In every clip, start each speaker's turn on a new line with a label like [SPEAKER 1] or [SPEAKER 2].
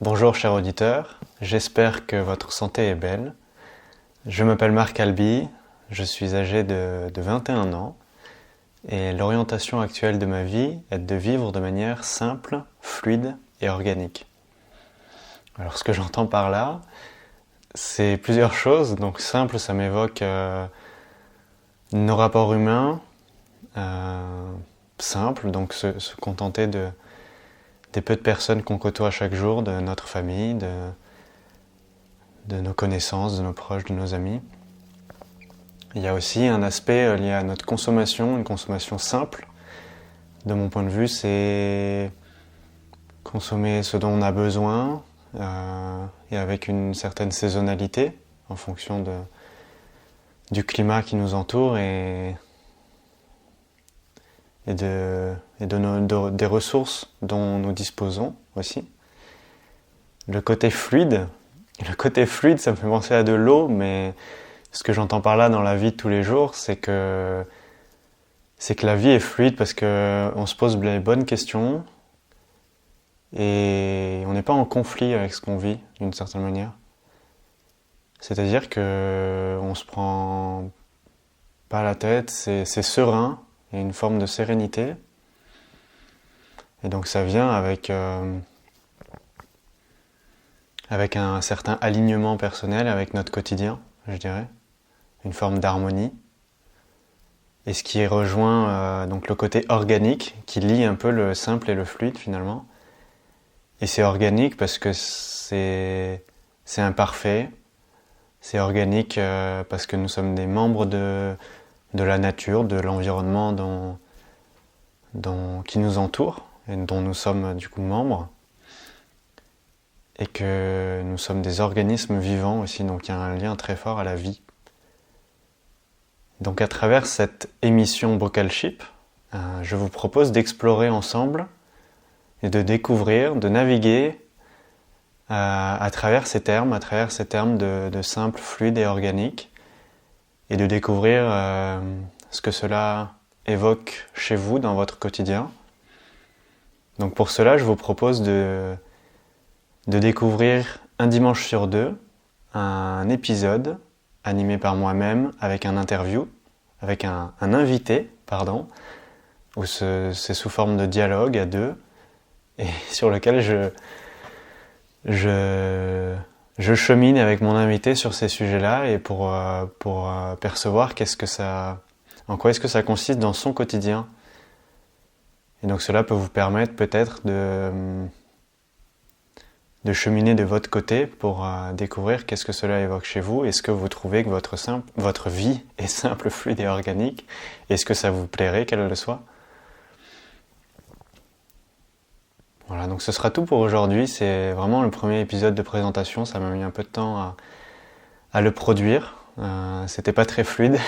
[SPEAKER 1] Bonjour cher auditeur, j'espère que votre santé est belle. Je m'appelle Marc Albi, je suis âgé de 21 ans et l'orientation actuelle de ma vie est de vivre de manière simple, fluide et organique. Alors ce que j'entends par là, c'est plusieurs choses. Donc simple, ça m'évoque nos rapports humains, simple, donc se contenter des peu de personnes qu'on côtoie chaque jour, de notre famille, de nos connaissances, de nos proches, de nos amis. Il y a aussi un aspect lié à notre consommation, une consommation simple. De mon point de vue, c'est consommer ce dont on a besoin et avec une certaine saisonnalité en fonction du climat qui nous entoure et des ressources dont nous disposons aussi. Le côté fluide, ça me fait penser à de l'eau, mais ce que j'entends par là dans la vie de tous les jours, c'est que la vie est fluide parce qu'on se pose les bonnes questions et on n'est pas en conflit avec ce qu'on vit d'une certaine manière. C'est-à-dire que on se prend pas la tête, c'est serein, il y a une forme de sérénité. Et donc ça vient avec un certain alignement personnel avec notre quotidien, je dirais, une forme d'harmonie. Et ce qui rejoint donc le côté organique, qui lie un peu le simple et le fluide finalement. Et c'est organique parce que c'est imparfait, c'est organique parce que nous sommes des membres de la nature, de l'environnement qui nous entoure et dont nous sommes du coup membres. Et que nous sommes des organismes vivants aussi, donc il y a un lien très fort à la vie. Donc à travers cette émission Bocalship, je vous propose d'explorer ensemble et de découvrir, de naviguer à travers ces termes de simple, fluide et organique, et de découvrir ce que cela évoque chez vous dans votre quotidien. Donc pour cela, je vous propose de découvrir un dimanche sur deux un épisode animé par moi-même avec un interview, avec un invité, où c'est sous forme de dialogue à deux et sur lequel je chemine avec mon invité sur ces sujets-là et pour percevoir en quoi est-ce que ça consiste dans son quotidien. Et donc cela peut vous permettre peut-être de cheminer de votre côté pour découvrir qu'est-ce que cela évoque chez vous. Est-ce que vous trouvez que votre vie est simple, fluide et organique? Est-ce que ça vous plairait qu'elle le soit? Voilà, donc ce sera tout pour aujourd'hui. C'est vraiment le premier épisode de présentation. Ça m'a mis un peu de temps à le produire. C'était pas très fluide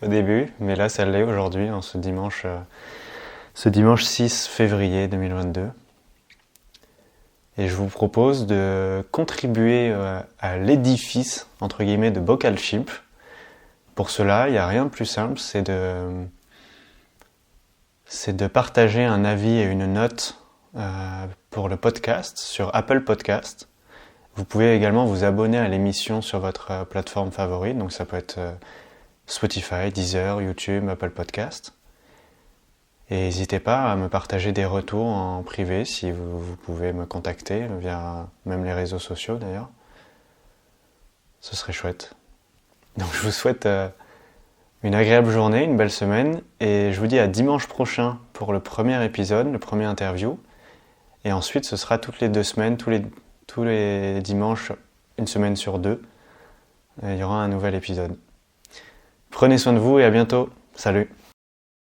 [SPEAKER 1] au début, mais là ça l'est aujourd'hui, en ce dimanche 6 février 2022. Et je vous propose de contribuer à l'édifice, entre guillemets, de Bocalship. Pour cela, il n'y a rien de plus simple, c'est de partager un avis et une note pour le podcast sur Apple Podcast. Vous pouvez également vous abonner à l'émission sur votre plateforme favorite, donc ça peut être Spotify, Deezer, YouTube, Apple Podcast. Et n'hésitez pas à me partager des retours en privé si vous pouvez me contacter via même les réseaux sociaux d'ailleurs. Ce serait chouette. Donc je vous souhaite une agréable journée, une belle semaine et je vous dis à dimanche prochain pour le premier épisode, le premier interview. Et ensuite ce sera toutes les 2 semaines, tous les dimanches, une semaine sur 2. Il y aura un nouvel épisode. Prenez soin de vous et à bientôt. Salut!